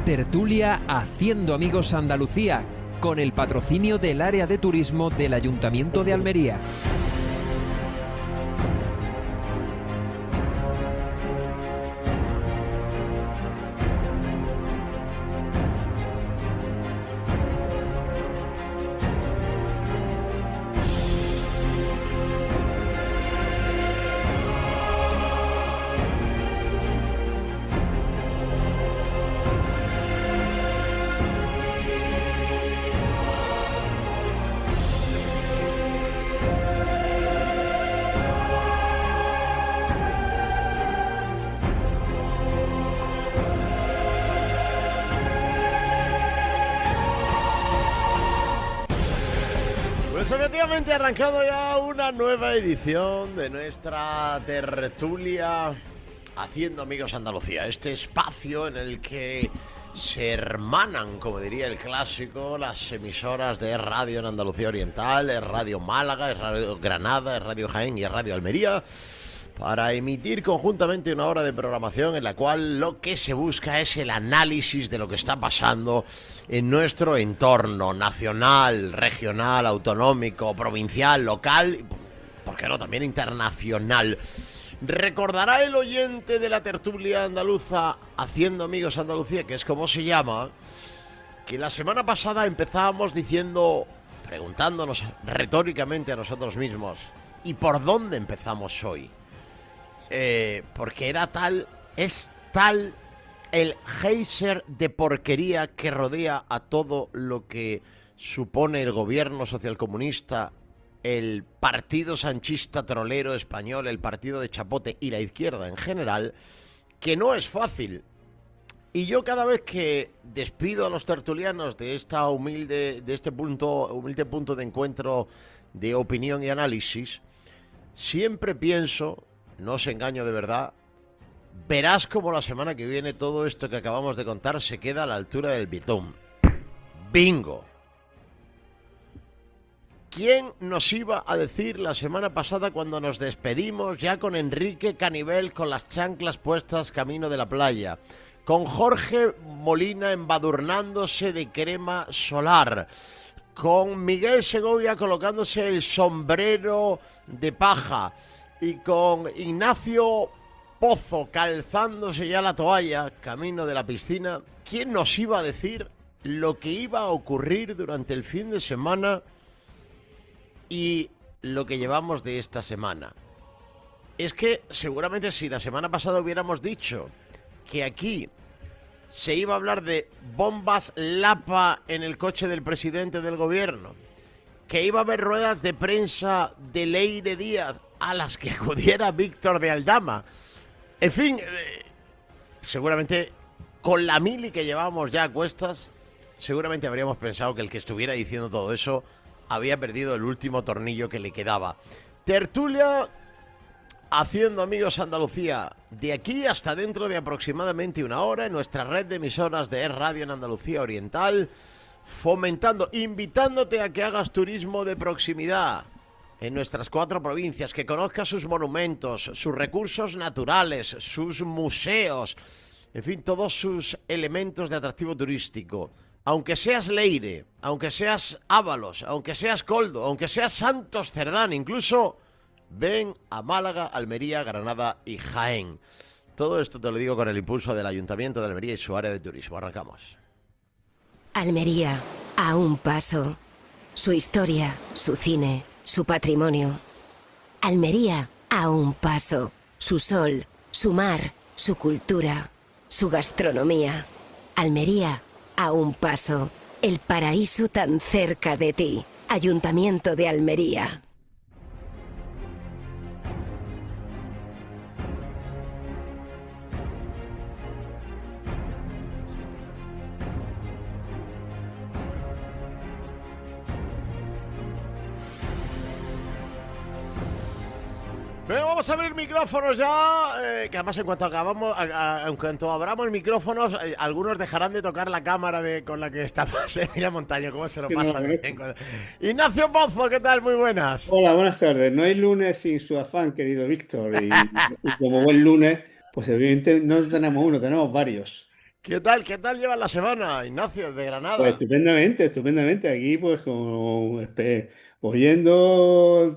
Tertulia Haciendo Amigos Andalucía, con el patrocinio del área de turismo del Ayuntamiento de Almería. Efectivamente, arrancado ya una nueva edición de nuestra tertulia Haciendo Amigos Andalucía. Este espacio en el que se hermanan, como diría el clásico, las emisoras de Radio en Andalucía Oriental, es Radio Málaga, es Radio Granada, es Radio Jaén y es Radio Almería, para emitir conjuntamente una hora de programación en la cual lo que se busca es el análisis de lo que está pasando en nuestro entorno nacional, regional, autonómico, provincial, local, ¿por qué no? También internacional. Recordará el oyente de la tertulia andaluza Haciendo Amigos Andalucía, que es como se llama, que la semana pasada empezábamos diciendo, preguntándonos retóricamente a nosotros mismos, ¿y por dónde empezamos hoy? Porque es tal el geyser de porquería que rodea a todo lo que supone el gobierno socialcomunista, el partido sanchista trolero español, el partido de Chapote y la izquierda en general, que no es fácil. Y yo cada vez que despido a los tertulianos de este humilde punto de encuentro de opinión y análisis, siempre pienso, no os engaño de verdad, verás como la semana que viene todo esto que acabamos de contar se queda a la altura del bitón. ¡Bingo! ¿Quién nos iba a decir la semana pasada cuando nos despedimos ya con Enrique Canivel con las chanclas puestas camino de la playa, con Jorge Molina embadurnándose de crema solar, con Miguel Segovia colocándose el sombrero de paja y con Ignacio Pozo calzándose ya la toalla camino de la piscina? ¿Quién nos iba a decir lo que iba a ocurrir durante el fin de semana y lo que llevamos de esta semana? Es que seguramente si la semana pasada hubiéramos dicho que aquí se iba a hablar de bombas Lapa en el coche del presidente del gobierno, que iba a haber ruedas de prensa de Leire Díaz a las que acudiera Víctor de Aldama, en fin, seguramente con la mili que llevábamos ya a cuestas, seguramente habríamos pensado que el que estuviera diciendo todo eso había perdido el último tornillo que le quedaba. Tertulia Haciendo Amigos Andalucía, de aquí hasta dentro de aproximadamente una hora en nuestra red de emisoras de Radio en Andalucía Oriental, fomentando, invitándote a que hagas turismo de proximidad en nuestras 4 provincias, que conozcas sus monumentos, sus recursos naturales, sus museos, en fin, todos sus elementos de atractivo turístico. Aunque seas Leire, aunque seas Ábalos, aunque seas Coldo, aunque seas Santos Cerdán, incluso ven a Málaga, Almería, Granada y Jaén. Todo esto te lo digo con el impulso del Ayuntamiento de Almería y su área de turismo. Arrancamos. Almería, a un paso. Su historia, su cine, su patrimonio. Almería, a un paso. Su sol, su mar, su cultura, su gastronomía. Almería, a un paso. El paraíso tan cerca de ti. Ayuntamiento de Almería. Venga, vamos a abrir micrófonos ya, que además en cuanto abramos micrófonos, algunos dejarán de tocar la cámara con la que está Mira Montaño, cómo se lo pasa. Ignacio Pozo, ¿qué tal? Muy buenas. Hola, buenas tardes. No hay lunes sin su afán, querido Víctor, y como buen lunes, pues evidentemente no tenemos uno, tenemos varios. Qué tal lleva la semana, Ignacio, de Pues Granada? estupendamente, estupendamente. Aquí, pues, oyendo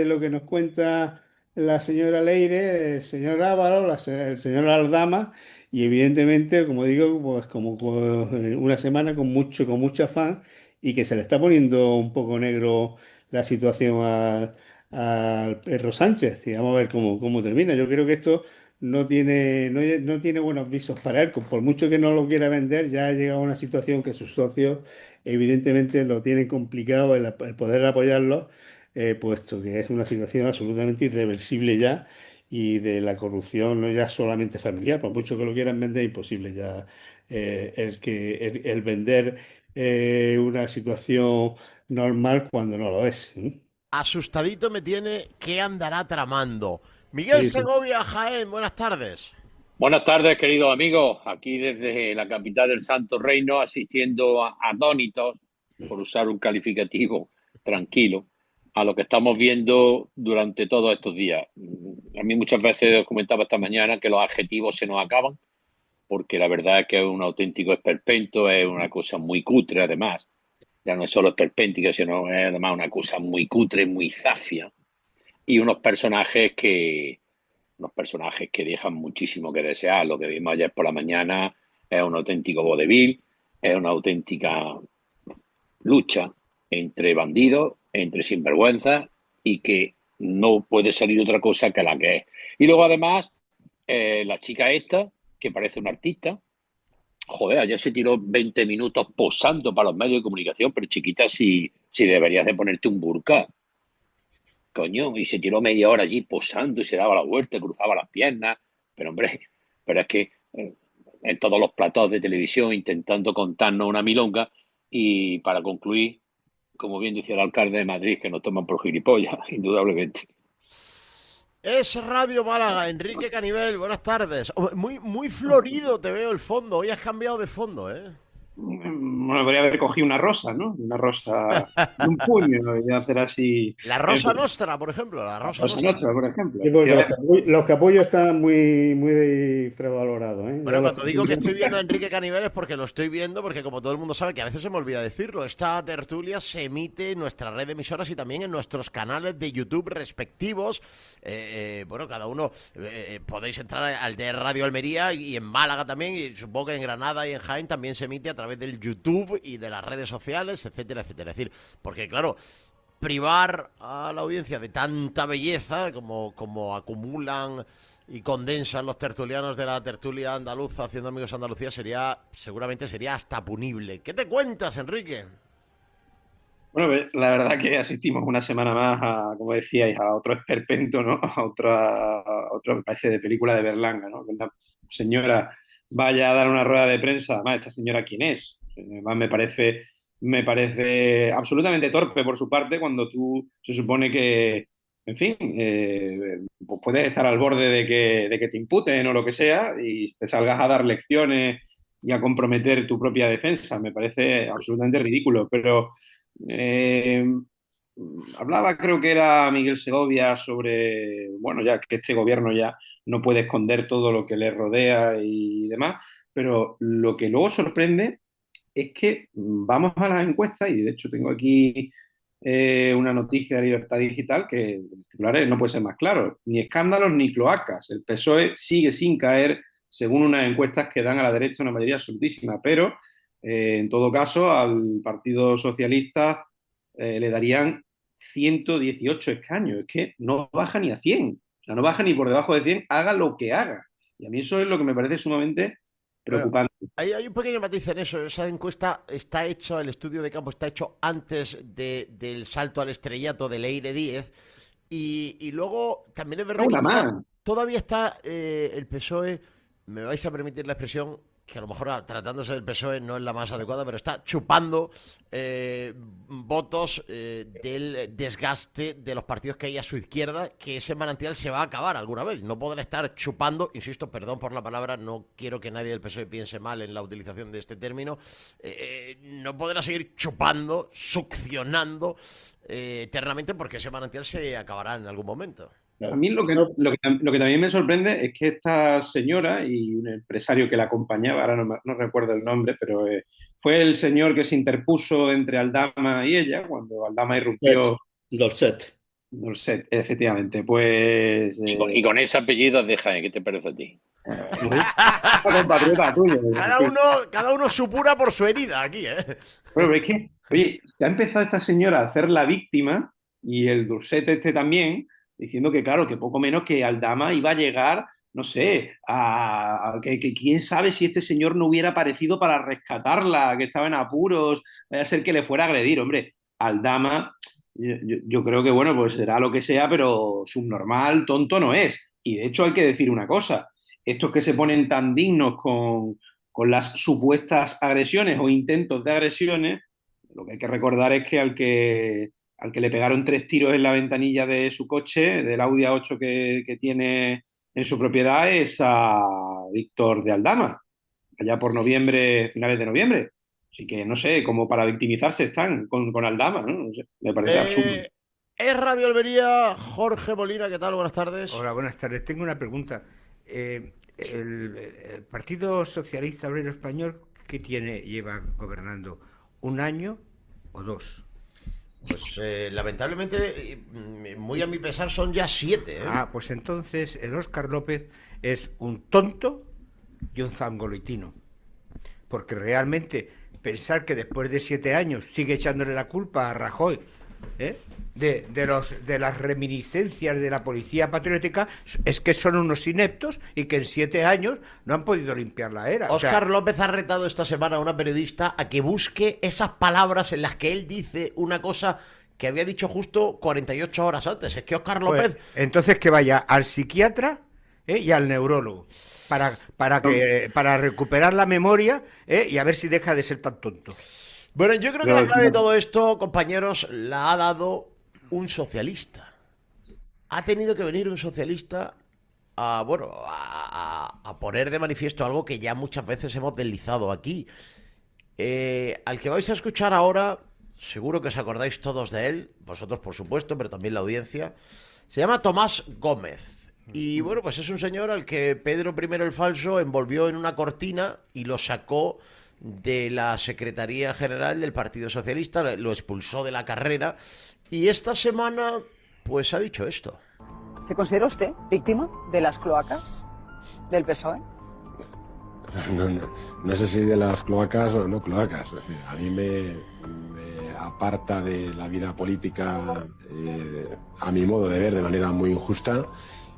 lo que nos cuenta la señora Leire, el señor Ávaro, el señor Aldama, y evidentemente, como digo, pues como una semana con mucho afán y que se le está poniendo un poco negro la situación al Perro Sánchez. Y vamos a ver cómo termina. Yo creo que esto no tiene buenos visos para él. Por mucho que no lo quiera vender, ya ha llegado a una situación que sus socios evidentemente lo tienen complicado el poder apoyarlo, puesto que es una situación absolutamente irreversible ya y de la corrupción no ya solamente familiar, por mucho que lo quieran vender, imposible ya el vender una situación normal cuando no lo es. ¿Eh? Asustadito me tiene, ¿qué andará tramando? Miguel Sí, sí. Segovia, Jaén, buenas tardes. Buenas tardes, queridos amigos. Aquí desde la capital del Santo Reino, asistiendo atónitos, por usar un calificativo tranquilo, a lo que estamos viendo durante todos estos días. A mí muchas veces os comentaba esta mañana que los adjetivos se nos acaban, porque la verdad es que es un auténtico esperpento, es una cosa muy cutre además. Ya no es solo esperpéntica, sino es además una cosa muy cutre, muy zafia. Y unos personajes que dejan muchísimo que desear. Lo que vimos ayer por la mañana es un auténtico vodevil, es una auténtica lucha entre bandidos, entre sinvergüenzas y que no puede salir otra cosa que la que es. Y luego además, la chica esta, que parece una artista, joder, ayer se tiró 20 minutos posando para los medios de comunicación, pero chiquita, si deberías de ponerte un burka, coño, y se tiró media hora allí posando y se daba la vuelta, cruzaba las piernas, pero hombre, pero es que en todos los platos de televisión intentando contarnos una milonga y para concluir, como bien decía el alcalde de Madrid, que nos toman por gilipollas, indudablemente. Es Radio Málaga, Enrique Canivel, buenas tardes. Oh, muy florido te veo el fondo, hoy has cambiado de fondo, ¿eh? Bueno, podría haber cogido una rosa, ¿no? Una rosa de un puño y hacer así. La Rosa Nostra, por ejemplo, la La Rosa rosa Nostra. nuestra, por ejemplo. Sí, porque los capullos están muy infravalorados, ¿eh? Ya Bueno, cuando digo que estoy viendo a Enrique Canivel es porque lo estoy viendo, porque como todo el mundo sabe, que a veces se me olvida decirlo, esta tertulia se emite en nuestra red de emisoras y también en nuestros canales de YouTube respectivos. Bueno, cada uno podéis entrar al de Radio Almería y en Málaga también, y supongo que en Granada y en Jaén también se emite a través del YouTube y de las redes sociales, etcétera, etcétera. Es decir, porque claro, privar a la audiencia de tanta belleza como acumulan y condensan los tertulianos de la tertulia andaluza haciendo amigos Andalucía seguramente sería hasta punible. ¿Qué te cuentas, Enrique? Bueno, pues, la verdad que asistimos una semana más a, como decíais, a otro esperpento, ¿no? A otra especie de película de Berlanga, ¿no? Que una señora vaya a dar una rueda de prensa. Además, ¿esta señora quién es? Además, me parece absolutamente torpe por su parte cuando tú se supone que, en fin, pues puedes estar al borde de que te imputen o lo que sea y te salgas a dar lecciones y a comprometer tu propia defensa. Me parece absolutamente ridículo, pero eh, hablaba, creo que era Miguel Segovia, sobre, bueno, ya que este gobierno ya no puede esconder todo lo que le rodea y demás, pero lo que luego sorprende es que vamos a las encuestas, y de hecho tengo aquí una noticia de Libertad Digital que los titulares no puede ser más claro, ni escándalos ni cloacas. El PSOE sigue sin caer según unas encuestas que dan a la derecha una mayoría absolutísima, pero en todo caso al Partido Socialista le darían 118 escaños. Es que no baja ni a 100, o sea, no baja ni por debajo de 100, haga lo que haga. Y a mí eso es lo que me parece sumamente Bueno, preocupante. hay un pequeño matiz en eso. Esa encuesta está hecha, el estudio de campo está hecho antes del salto al estrellato de Leire Díez. Y luego también es verdad que Una más. todavía está el PSOE, me vais a permitir la expresión, que a lo mejor tratándose del PSOE no es la más adecuada, pero está chupando votos del desgaste de los partidos que hay a su izquierda, que ese manantial se va a acabar alguna vez. No podrá estar chupando, insisto, perdón por la palabra, no quiero que nadie del PSOE piense mal en la utilización de este término, no podrá seguir chupando, succionando eternamente porque ese manantial se acabará en algún momento. A mí No, lo que también me sorprende es que esta señora y un empresario que la acompañaba, ahora no recuerdo el nombre, pero fue el señor que se interpuso entre Aldama y ella cuando Aldama irrumpió. Dorset. No sé, efectivamente, pues Y con ese apellido de Jaén, ¿qué te parece a ti? una compatriota tuya. Cada uno supura por su herida aquí, ¿eh? Bueno, pero es que, oye, se ha empezado esta señora a hacer la víctima y el Durset este también, diciendo que, claro, que poco menos que Aldama iba a llegar, no sé, que quién sabe si este señor no hubiera aparecido para rescatarla, que estaba en apuros, vaya a ser que le fuera a agredir. Hombre, Aldama, yo creo que, bueno, pues será lo que sea, pero subnormal, tonto no es. Y de hecho hay que decir una cosa, estos que se ponen tan dignos con las supuestas agresiones o intentos de agresiones, lo que hay que recordar es que al que le pegaron 3 tiros en la ventanilla de su coche, del Audi A8 que tiene en su propiedad, es a Víctor de Aldama, allá por noviembre, finales de noviembre. Así que no sé, como para victimizarse están con Aldama, ¿no? No sé, me parece absurdo. Eh, es Radio Almería, Jorge Molina, ¿qué tal? Buenas tardes. Hola, buenas tardes. Tengo una pregunta. El Partido Socialista Obrero Español, ¿qué lleva gobernando? ¿Un año o dos? Pues lamentablemente, muy a mi pesar, son ya 7, ¿eh? Ah, pues entonces el Óscar López es un tonto y un zangolitino. Porque realmente pensar que después de 7 años sigue echándole la culpa a Rajoy, ¿eh? de las reminiscencias de la policía patriótica, es que son unos ineptos y que en 7 años no han podido limpiar la era. O Óscar sea, López ha retado esta semana a una periodista a que busque esas palabras en las que él dice una cosa que había dicho justo 48 horas antes. Es que Óscar pues, López... entonces que vaya al psiquiatra, y al neurólogo para recuperar la memoria, y a ver si deja de ser tan tonto. Bueno, yo creo que No, la clave de todo esto, compañeros, la ha dado un socialista. Ha tenido que venir un socialista a, bueno, a poner de manifiesto algo que ya muchas veces hemos deslizado aquí. Al que vais a escuchar ahora, seguro que os acordáis todos de él, vosotros por supuesto, pero también la audiencia. Se llama Tomás Gómez. Y bueno, pues es un señor al que Pedro I el Falso envolvió en una cortina y lo sacó de la Secretaría General del Partido Socialista, lo expulsó de la carrera y esta semana pues ha dicho esto. ¿Se considera usted víctima de las cloacas del PSOE? No sé si de las cloacas o no cloacas. Es decir, a mí me aparta de la vida política, a mi modo de ver, de manera muy injusta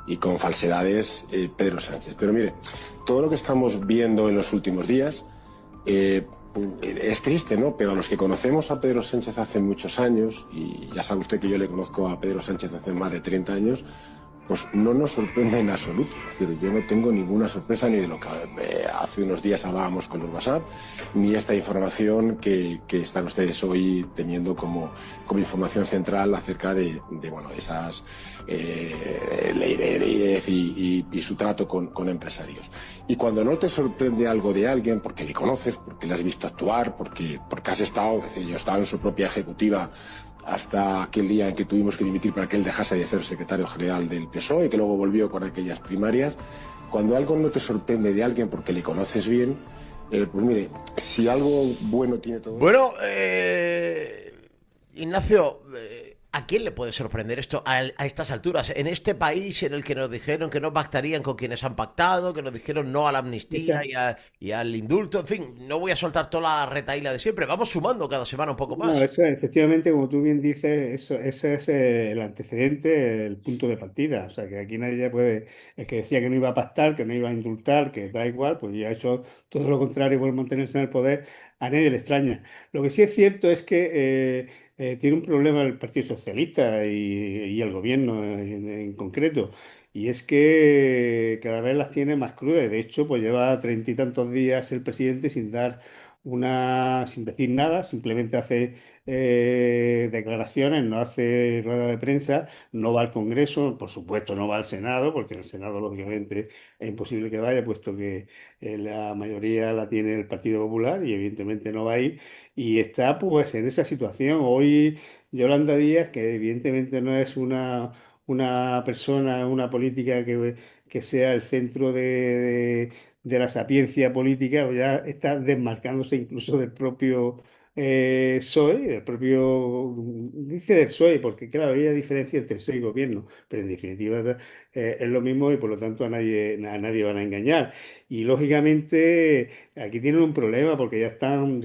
y con falsedades, Pedro Sánchez. Pero mire, todo lo que estamos viendo en los últimos días es triste, ¿no? Pero a los que conocemos a Pedro Sánchez hace muchos años, y ya sabe usted que yo le conozco a Pedro Sánchez hace más de 30 años, pues no nos sorprende en absoluto. Es decir, yo no tengo ninguna sorpresa ni de lo que hace unos días hablábamos con los WhatsApp, ni esta información que están ustedes hoy teniendo como información central acerca de esas Leirez y su trato con empresarios. Y cuando no te sorprende algo de alguien, porque le conoces, porque le has visto actuar, porque has estado, es decir, yo estaba en su propia ejecutiva hasta aquel día en que tuvimos que dimitir para que él dejase de ser secretario general del PSOE y que luego volvió con aquellas primarias. Cuando algo no te sorprende de alguien porque le conoces bien, pues mire, si algo bueno tiene todo... Bueno, Ignacio, ¿a quién le puede sorprender esto a estas alturas? En este país en el que nos dijeron que no pactarían con quienes han pactado, que nos dijeron no a la amnistía y al indulto, en fin, no voy a soltar toda la retahíla de siempre, vamos sumando cada semana un poco más. No, eso, efectivamente, como tú bien dices, ese es el antecedente, el punto de partida. O sea, que aquí nadie ya puede, el que decía que no iba a pactar, que no iba a indultar, que da igual, pues ya ha hecho todo lo contrario por mantenerse en el poder, a nadie le extraña. Lo que sí es cierto es que tiene un problema el Partido Socialista y el gobierno en concreto. Y es que cada vez las tiene más crudas. De hecho, pues lleva 30 y tantos días el presidente sin decir nada, simplemente hace declaraciones, no hace rueda de prensa, no va al Congreso, por supuesto no va al Senado, porque en el Senado lógicamente es imposible que vaya, puesto que la mayoría la tiene el Partido Popular y evidentemente no va a ir, y está pues en esa situación. Hoy Yolanda Díaz, que evidentemente no es una persona, una política que sea el centro de la sapiencia política, pues ya está desmarcándose incluso del propio PSOE, del propio, dice del PSOE, porque claro, hay diferencia entre PSOE y gobierno, pero en definitiva es lo mismo y por lo tanto a nadie van a engañar. Y lógicamente aquí tienen un problema porque ya están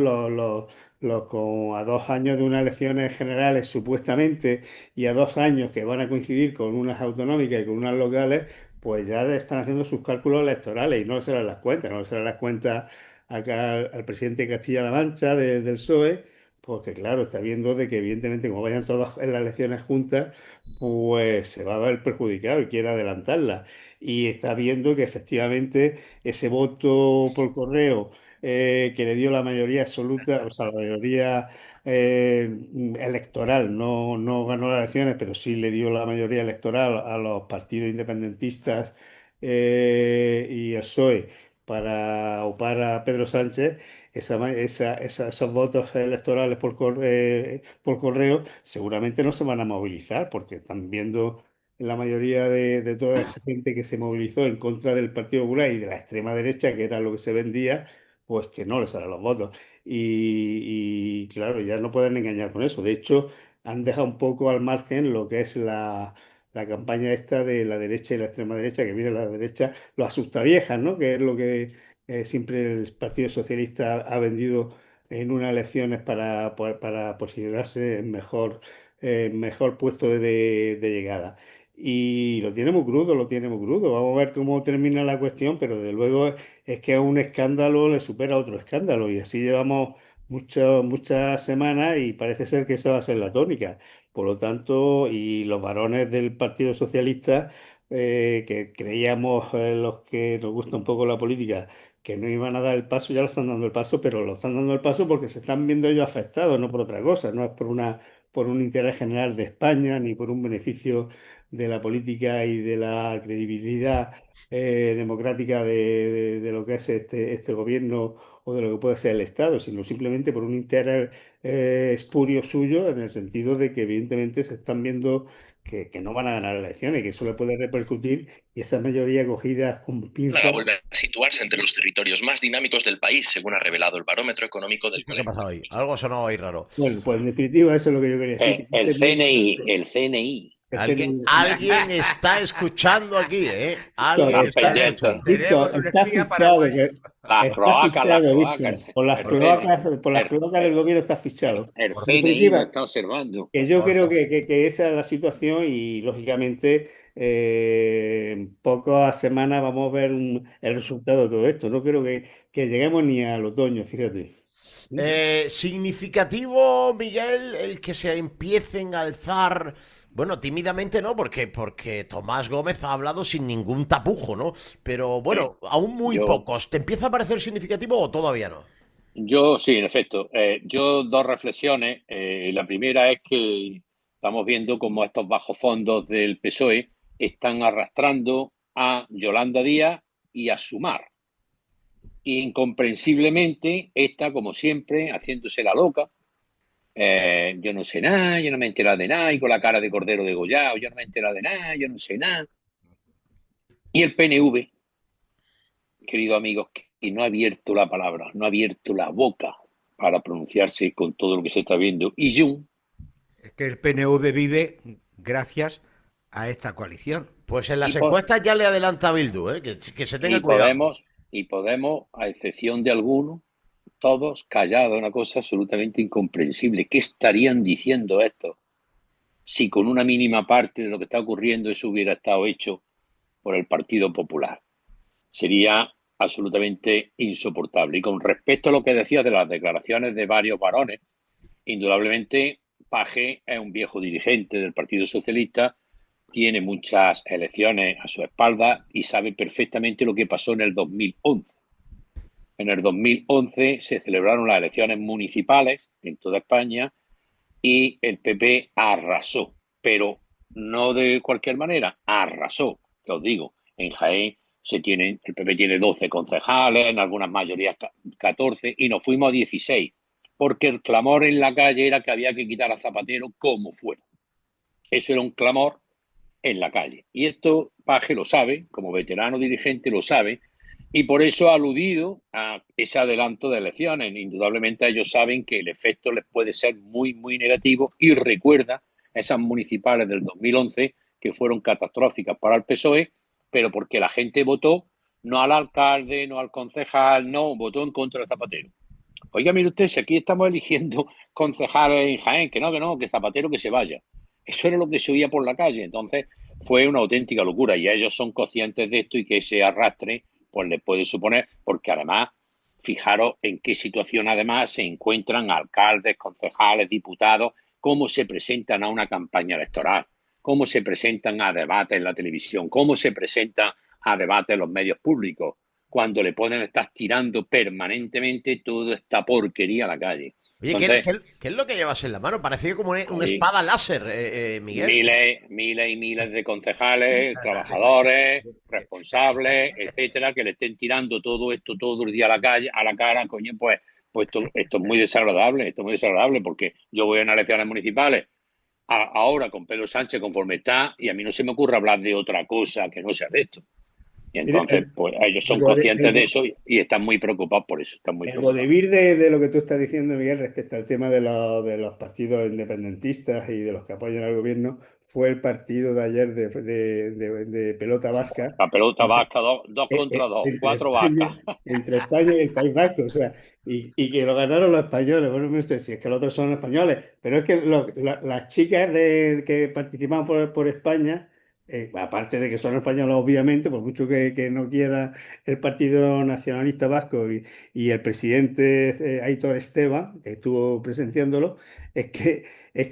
a 2 años de unas elecciones generales supuestamente y a 2 años que van a coincidir con unas autonómicas y con unas locales, pues ya le están haciendo sus cálculos electorales y no se les las cuentas, no se les las cuentas acá al presidente de Castilla-La Mancha del PSOE, porque claro, está viendo de que evidentemente como vayan todas en las elecciones juntas, pues se va a ver perjudicado y quiere adelantarla. Y está viendo que efectivamente ese voto por correo que le dio la mayoría absoluta, o sea, la mayoría electoral, no ganó las elecciones, pero sí le dio la mayoría electoral a los partidos independentistas y al PSOE para upar a Pedro Sánchez. Esos votos electorales por correo seguramente no se van a movilizar porque están viendo la mayoría de toda esa gente que se movilizó en contra del Partido Popular y de la extrema derecha, que era lo que se vendía, pues que no les salen los votos. Y claro, ya no pueden engañar con eso. De hecho, han dejado un poco al margen lo que es la campaña esta de la derecha y la extrema derecha, que mira la derecha, los asustaviejas, ¿no? Que es lo que siempre el Partido Socialista ha vendido en unas elecciones para posicionarse en mejor puesto de llegada. Y lo tiene muy crudo, lo tiene muy crudo. Vamos a ver cómo termina la cuestión, pero desde luego es que a un escándalo le supera otro escándalo y así llevamos muchas semanas y parece ser que esa va a ser la tónica. Por lo tanto, y los varones del Partido Socialista, que creíamos los que nos gusta un poco la política, que no iban a dar el paso, ya lo están dando el paso, pero lo están dando el paso porque se están viendo ellos afectados, no por otra cosa, no es por un interés general de España ni por un beneficio de la política y de la credibilidad democrática de lo que es este gobierno o de lo que puede ser el Estado, sino simplemente por un interés espurio suyo, en el sentido de que evidentemente se están viendo que no van a ganar elecciones, que eso le puede repercutir y esa mayoría cogida con pinzas. Málaga vuelve a situarse entre los territorios más dinámicos del país, según ha revelado el barómetro económico del ¿Qué ha pasado hoy? Algo sonó ahí raro. Bueno, pues en definitiva eso es lo que yo quería decir. El CNI. Alguien está escuchando aquí, ¿eh? Alguien Víctor, está pendiente. escuchando. Víctor, está fichado, Las cloacas, Víctor. Por las cloacas del gobierno está fichado. El En CNI definitiva, lo está observando. que yo creo que esa es la situación y lógicamente en pocas semanas vamos a ver el resultado de todo esto. No creo que lleguemos ni al otoño, fíjate. Significativo, Miguel, el que se empiecen a alzar. Bueno, tímidamente no, porque Tomás Gómez ha hablado sin ningún tapujo, ¿no? Pero bueno, aún muy pocos. ¿Te empieza a parecer significativo o todavía no? Yo sí, en efecto. Yo dos reflexiones. La primera es que estamos viendo cómo estos bajos fondos del PSOE están arrastrando a Yolanda Díaz y a Sumar. Incomprensiblemente, esta, como siempre, haciéndose la loca. Yo no sé nada, yo no me he enterado de nada, y con la cara de cordero degollado, yo no me he enterado de nada, yo no sé nada. Y el PNV, queridos amigos, que no ha abierto la palabra, no ha abierto la boca para pronunciarse con todo lo que se está viendo. Y Jun. Es que el PNV vive gracias a esta coalición. Pues en las encuestas ya le adelanta a Bildu, que se tenga cuidado. Podemos, a excepción de algunos, todos callados, una cosa absolutamente incomprensible. ¿Qué estarían diciendo estos si con una mínima parte de lo que está ocurriendo eso hubiera estado hecho por el Partido Popular? Sería absolutamente insoportable. Y con respecto a lo que decías de las declaraciones de varios varones, indudablemente Page es un viejo dirigente del Partido Socialista, tiene muchas elecciones a su espalda y sabe perfectamente lo que pasó en el 2011. En el 2011 se celebraron las elecciones municipales en toda España y el PP arrasó, pero no de cualquier manera, arrasó. Que os digo, en Jaén el PP tiene 12 concejales, en algunas mayorías 14 y nos fuimos a 16, porque el clamor en la calle era que había que quitar a Zapatero como fuera. Eso era un clamor en la calle. Y esto Paje lo sabe, como veterano dirigente lo sabe, y por eso ha aludido a ese adelanto de elecciones. Indudablemente ellos saben que el efecto les puede ser muy, muy negativo y recuerda esas municipales del 2011 que fueron catastróficas para el PSOE, pero porque la gente votó no al alcalde, no al concejal, no, votó en contra de Zapatero. Oiga, mire usted, si aquí estamos eligiendo concejales en Jaén, que no, que Zapatero que se vaya. Eso era lo que se oía por la calle. Entonces fue una auténtica locura y ellos son conscientes de esto y que ese arrastre pues les puede suponer, porque además, fijaros en qué situación además se encuentran alcaldes, concejales, diputados, cómo se presentan a una campaña electoral, cómo se presentan a debates en la televisión, cómo se presentan a debates en los medios públicos, cuando le pueden estar tirando permanentemente toda esta porquería a la calle. Oye, Entonces, ¿qué es lo que llevas en la mano? Parece como una espada láser, Miguel. Miles y miles de concejales, trabajadores, responsables, etcétera, que le estén tirando todo esto todo el día a la cara, coño, pues esto es muy desagradable, porque yo voy a unas elecciones municipales ahora con Pedro Sánchez conforme está, y a mí no se me ocurre hablar de otra cosa que no sea de esto. Y entonces, pues ellos son conscientes de eso y están muy preocupados por eso. El vodevil de lo que tú estás diciendo, Miguel, respecto al tema de los partidos independentistas y de los que apoyan al gobierno, fue el partido de ayer de pelota vasca. La pelota vasca, dos contra dos, cuatro vascas. Entre España y el País Vasco, o sea, y que lo ganaron los españoles. Bueno, no sé si es que los otros son españoles, pero es que las chicas que participaban por España, aparte de que son españoles, obviamente, por mucho que no quiera el Partido Nacionalista Vasco y el presidente Aitor Esteban, que estuvo presenciándolo, es que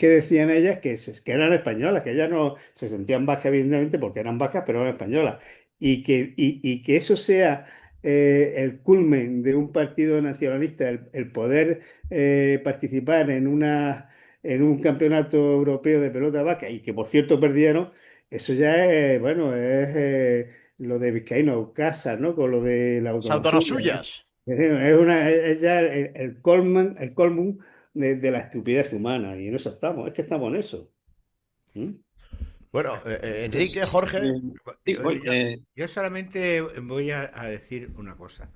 decían ellas que eran españolas, que ellas no se sentían vascas, evidentemente, porque eran vascas, pero eran españolas. Y que eso sea el culmen de un partido nacionalista, el poder participar en un campeonato europeo de pelota vasca, y que por cierto perdieron. Eso ya es, bueno, es lo de Vizcaíno Casa, ¿no? Con lo de la Saltonas suyas. Es ya el colmo de la estupidez humana. Y en eso estamos, es que estamos en eso. Bueno, Enrique, Jorge. Yo solamente voy a decir una cosa.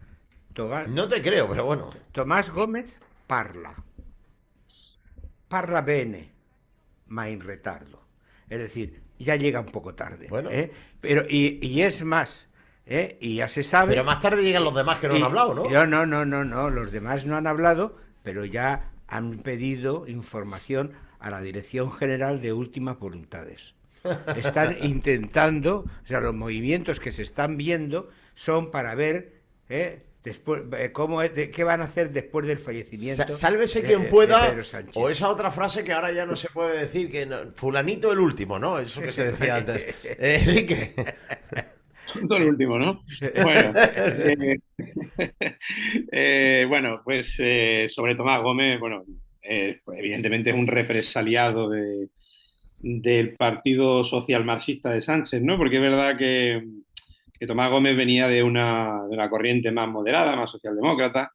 No te creo, pero bueno. Tomás Gómez parla bene, ma in retardo. Es decir, ya llega un poco tarde. Bueno. Pero, y es más, y ya se sabe. Pero más tarde llegan los demás que no han hablado, ¿no? No, los demás no han hablado, pero ya han pedido información a la Dirección General de Últimas Voluntades. Están intentando, o sea, los movimientos que se están viendo son para ver después qué van a hacer después del fallecimiento. Sálvese quien pueda, de Pedro Sánchez. o esa otra frase que ahora ya no se puede decir, que fulanito el último, ¿no? Eso que se decía antes. Enrique. Todo el último, ¿no? Bueno, pues sobre Tomás Gómez, bueno, pues evidentemente es un represaliado del Partido Social Marxista de Sánchez, ¿no? Porque es verdad que Tomás Gómez venía de una corriente más moderada, más socialdemócrata,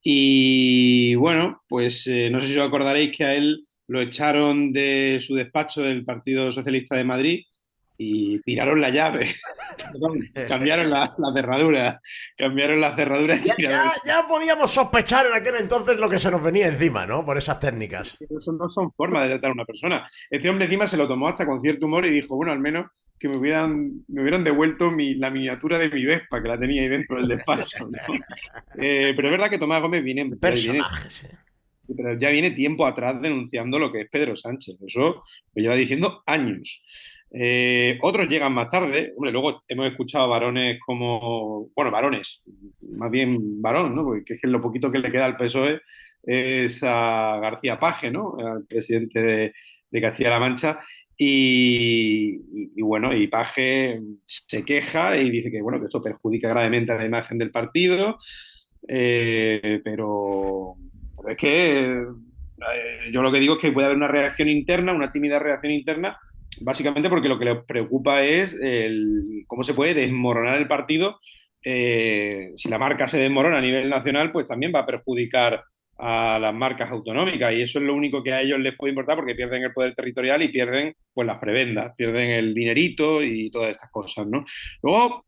y bueno, pues no sé si os acordaréis que a él lo echaron de su despacho del Partido Socialista de Madrid y tiraron la llave. Perdón, cambiaron la cerradura. Ya podíamos sospechar en aquel entonces lo que se nos venía encima, ¿no? Por esas técnicas. Eso no son formas de tratar a una persona. Este hombre encima se lo tomó hasta con cierto humor y dijo, bueno, al menos que me hubieran devuelto la miniatura de mi Vespa, que la tenía ahí dentro del despacho, ¿no? Pero es verdad que Tomás Gómez viene pero ya viene tiempo atrás denunciando lo que es Pedro Sánchez. Eso lo lleva diciendo años. Otros llegan más tarde. Hombre, luego hemos escuchado varones más bien varón, ¿no? Porque es que lo poquito que le queda al PSOE es a García Paje, ¿no? Al presidente de Castilla-La Mancha. Y bueno, y Paje se queja y dice que, bueno, que esto perjudica gravemente a la imagen del partido, pero es que yo lo que digo es que puede haber una reacción interna, una tímida reacción interna, básicamente porque lo que les preocupa es cómo se puede desmoronar el partido. Si la marca se desmorona a nivel nacional, pues también va a perjudicar a las marcas autonómicas, y eso es lo único que a ellos les puede importar, porque pierden el poder territorial y pierden pues las prebendas, pierden el dinerito y todas estas cosas, ¿no? Luego,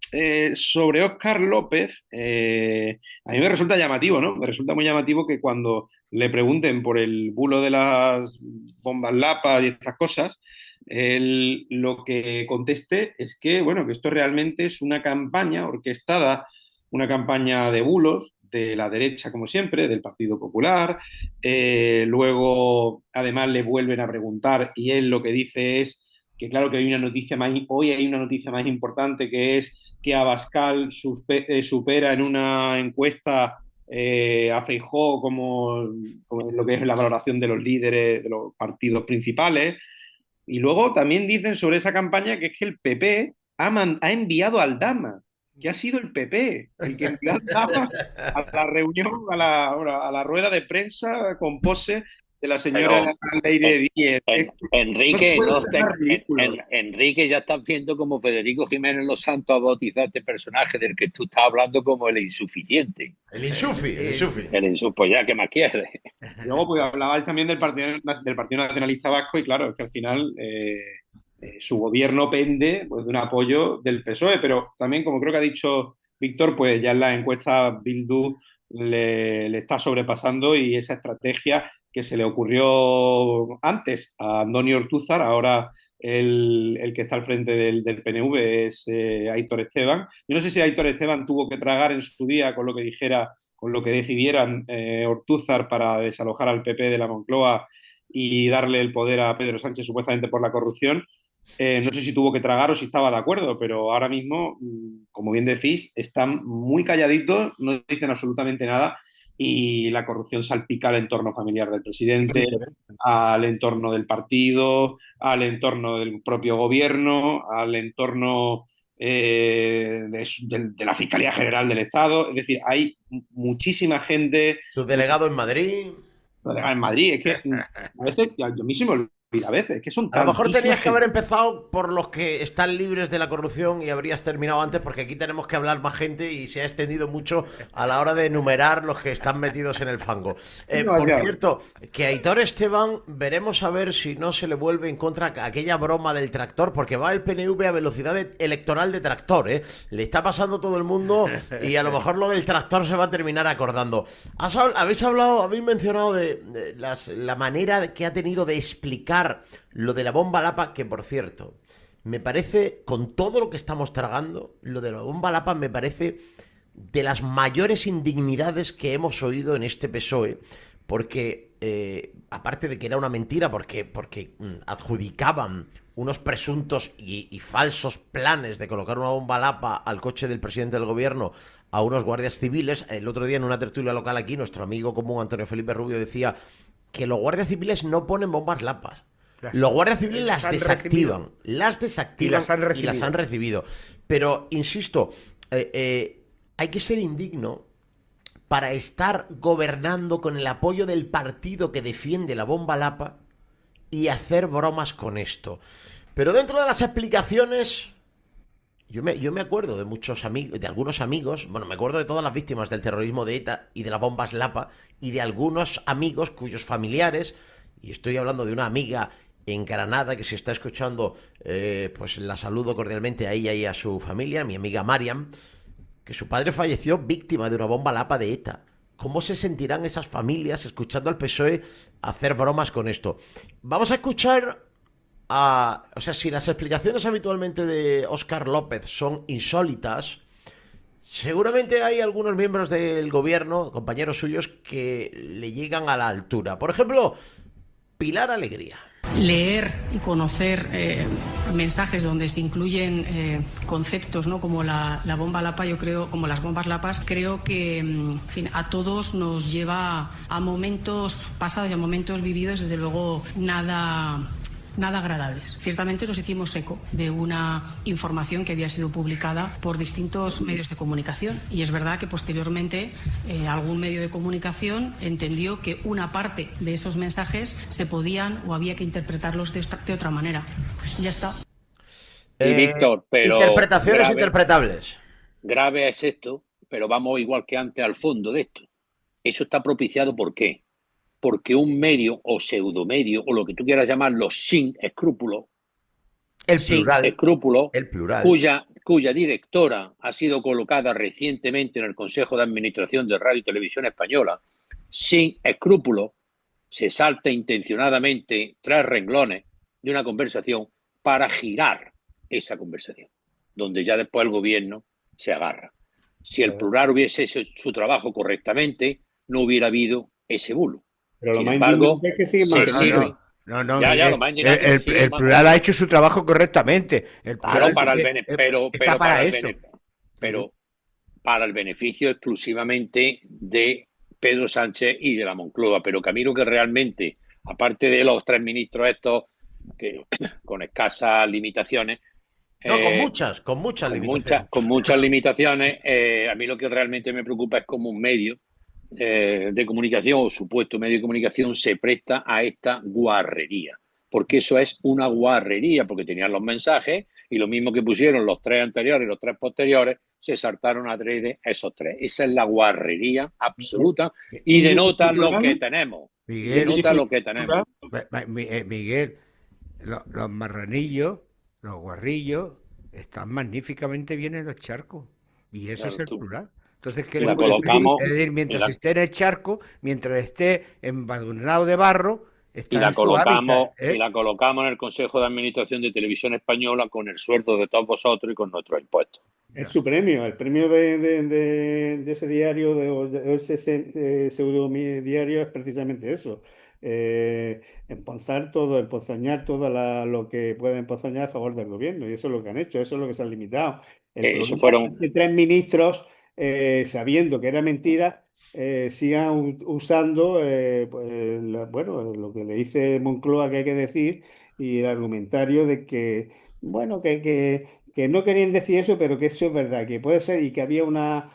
sobre Óscar López, a mí me resulta llamativo, ¿no? Me resulta muy llamativo que cuando le pregunten por el bulo de las bombas Lapa y estas cosas, él lo que conteste es que, bueno, que esto realmente es una campaña orquestada, una campaña de bulos de la derecha, como siempre, del Partido Popular. Luego, además, le vuelven a preguntar y él lo que dice es que, claro, que hoy hay una noticia más importante, que es que Abascal supera en una encuesta a Feijóo como lo que es la valoración de los líderes de los partidos principales. Y luego también dicen sobre esa campaña que es que el PP ha enviado al Dama, que ha sido el PP el que envió al Dama a la reunión, a la rueda de prensa con pose de la señora Leire Díez. Enrique, No no, puede ser ridículo. Enrique ya están viendo como Federico Jiménez Los Santos a bautizar este personaje del que tú estás hablando como el insuficiente. El insufi. Pues ya, ¿qué más quieres? Luego, pues hablabais también del Partido Nacionalista Vasco, y claro, es que al final su gobierno pende pues, de un apoyo del PSOE, pero también, como creo que ha dicho Víctor, pues ya en la encuesta Bildu le está sobrepasando, y esa estrategia que se le ocurrió antes a Andoni Ortúzar, ahora el que está al frente del PNV es Aitor Esteban. Yo no sé si Aitor Esteban tuvo que tragar en su día con lo que dijera, con lo que decidieran Ortúzar para desalojar al PP de la Moncloa y darle el poder a Pedro Sánchez supuestamente por la corrupción. No sé si tuvo que tragar o si estaba de acuerdo, pero ahora mismo, como bien decís, están muy calladitos, no dicen absolutamente nada, y la corrupción salpica al entorno familiar del presidente, al entorno del partido, al entorno del propio gobierno, al entorno de la Fiscalía General del Estado. Es decir, hay muchísima gente. Su delegado en Madrid. En Madrid, es que a veces, yo mismo lo a veces, que son a lo mejor tenías que gente. haber empezado por los que están libres de la corrupción y habrías terminado antes, porque aquí tenemos que hablar más gente y se ha extendido mucho a la hora de enumerar los que están metidos en el fango. Por cierto, que Aitor Esteban, veremos a ver si no se le vuelve en contra aquella broma del tractor, porque va el PNV a velocidad electoral de tractor, ¿eh? Le está pasando todo el mundo y a lo mejor lo del tractor se va a terminar acordando. Habéis mencionado de la manera que ha tenido de explicar lo de la bomba Lapa, que por cierto, me parece, con todo lo que estamos tragando, lo de la bomba Lapa me parece de las mayores indignidades que hemos oído en este PSOE, porque aparte de que era una mentira, porque adjudicaban unos presuntos y falsos planes de colocar una bomba Lapa al coche del presidente del gobierno a unos guardias civiles. El otro día en una tertulia local aquí, nuestro amigo común Antonio Felipe Rubio decía que los guardias civiles no ponen bombas Lapas. Los guardias civiles las desactivan y las han recibido. Pero, insisto, hay que ser indigno para estar gobernando con el apoyo del partido que defiende la bomba Lapa y hacer bromas con esto. Pero dentro de las explicaciones, yo me acuerdo de muchos amigos, de algunos amigos, bueno, me acuerdo de todas las víctimas del terrorismo de ETA y de las bombas Lapa, y de algunos amigos cuyos familiares, y estoy hablando de una amiga en Granada que si está escuchando, pues la saludo cordialmente a ella y a su familia, mi amiga Mariam, que su padre falleció víctima de una bomba Lapa de ETA. ¿Cómo se sentirán esas familias escuchando al PSOE hacer bromas con esto? Vamos a escuchar o sea, si las explicaciones habitualmente de Óscar López son insólitas, seguramente hay algunos miembros del gobierno, compañeros suyos, que le llegan a la altura. Por ejemplo, Pilar Alegría. Leer y conocer mensajes donde se incluyen conceptos, ¿no?, como la bomba Lapa, yo creo, como las bombas Lapas, creo que en fin, a todos nos lleva a momentos pasados y a momentos vividos, desde luego nada agradables. Ciertamente nos hicimos eco de una información que había sido publicada por distintos medios de comunicación, y es verdad que posteriormente algún medio de comunicación entendió que una parte de esos mensajes se podían o había que interpretarlos de otra manera. Pues ya está. Y Víctor, pero interpretaciones grave, interpretables. Grave es esto, pero vamos igual que antes al fondo de esto. Eso está propiciado ¿por qué? Porque un medio o pseudomedio o lo que tú quieras llamarlo sin escrúpulos, El plural. cuya directora ha sido colocada recientemente en el Consejo de Administración de Radio y Televisión Española, sin escrúpulos, se salta intencionadamente 3 renglones de una conversación para girar esa conversación, donde ya después el gobierno se agarra. Si el plural hubiese hecho su trabajo correctamente, no hubiera habido ese bulo. Pero lo Sin más embargo, indignante es que sigue se manteniendo. sirve. No, Ya, Miguel, lo más indignante es que sigue el plural ha hecho su trabajo correctamente. El Claro, plural para el está para eso. pero para el beneficio exclusivamente de Pedro Sánchez y de la Moncloa. Pero Camilo, que realmente, aparte de los 3 ministros estos, que con escasas limitaciones, No, con muchas limitaciones. con muchas limitaciones, a mí lo que realmente me preocupa es cómo un medio de comunicación o supuesto medio de comunicación se presta a esta guarrería, porque eso es una guarrería, porque tenían los mensajes y lo mismo que pusieron los 3 anteriores y los 3 posteriores, se saltaron a 3 esos 3. Esa es la guarrería absoluta y denota lo que tenemos. Denota lo que tenemos. Miguel, los marranillos, los guarrillos, están magníficamente bien en los charcos. Y eso es el plural. Entonces, ¿qué le puede pedir? Mientras esté en el charco, mientras esté embadurnado de barro, está en su hábitat, y la colocamos en el Consejo de Administración de Televisión Española con el sueldo de todos vosotros y con nuestros impuestos. Es su premio, el premio de ese diario, de ese pseudo-diario es precisamente eso. Emponzoñar todo lo que puede emponzoñar a favor del gobierno, y eso es lo que han hecho, eso es lo que se han limitado. Eso fueron... Es que 3 ministros, sabiendo que era mentira, sigan usando lo que le dice Moncloa que hay que decir, y el argumentario de que, bueno, que no querían decir eso, pero que eso es verdad, que puede ser, y que había la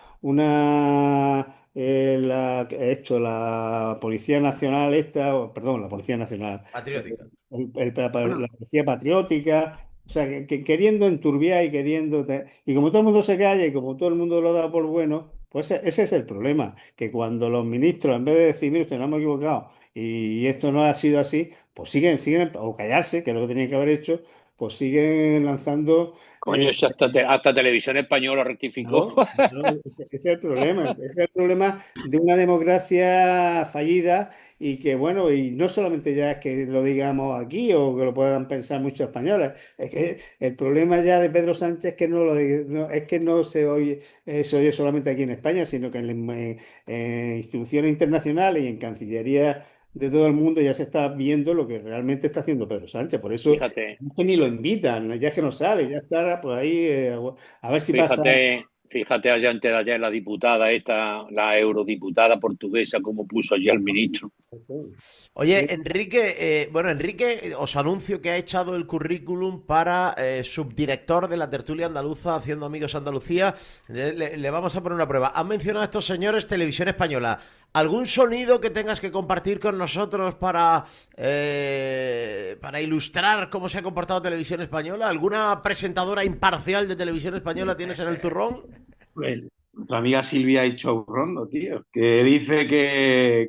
Policía Nacional la Policía Nacional Patriótica. la Policía Patriótica, o sea, que queriendo enturbiar y queriendo... Y como todo el mundo se calla y como todo el mundo lo da por bueno, pues ese es el problema, que cuando los ministros, en vez de decir, mire, usted no hemos equivocado y esto no ha sido así, pues siguen, o callarse, que es lo que tenían que haber hecho, pues siguen lanzando... Coño, hasta Televisión Española rectificó. Ese es el problema. Ese es el problema de una democracia fallida y que, bueno, y no solamente ya es que lo digamos aquí o que lo puedan pensar muchos españoles, es que el problema ya de Pedro Sánchez es que es que no se oye solamente aquí en España, sino que en instituciones internacionales y en Cancillería de todo el mundo ya se está viendo lo que realmente está haciendo Pedro Sánchez. Por eso es que ni lo invitan, ya es que no sale, ya estará por ahí a ver si pasa. Fíjate allá antes de ayer la diputada la eurodiputada portuguesa, como puso allí al ministro. Oye, Enrique, Enrique, os anuncio que ha echado el currículum para subdirector de la tertulia andaluza Haciendo Amigos Andalucía. Le vamos a poner una prueba. Han mencionado a estos señores Televisión Española. ¿Algún sonido que tengas que compartir con nosotros para ilustrar cómo se ha comportado Televisión Española? ¿Alguna presentadora imparcial de Televisión Española tienes en el zurrón? Pues, nuestra amiga Silvia Ichaurrondo, tío, que dice que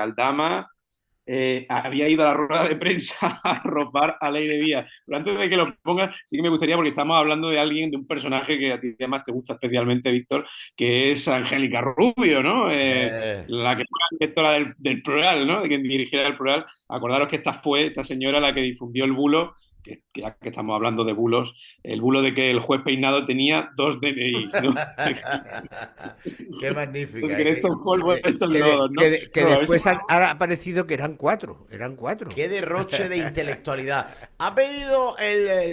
Aldama había ido a la rueda de prensa a arropar a Leire Díaz. Pero antes de que lo pongas, sí que me gustaría, porque estamos hablando de alguien, de un personaje que a ti además te gusta especialmente, Víctor, que es Angélica Rubio, ¿no? La que fue la directora del Plural, ¿no? De quien dirigiera el Plural. Acordaros que esta señora la que difundió el bulo, que ya que estamos hablando de bulos, el bulo de que el juez Peinado tenía 2 DNI, ¿no? Qué magnífica. Pues que estos polvos, estos que lodos, ¿no? Que después ha aparecido que eran 4. Qué derroche de intelectualidad. Ha pedido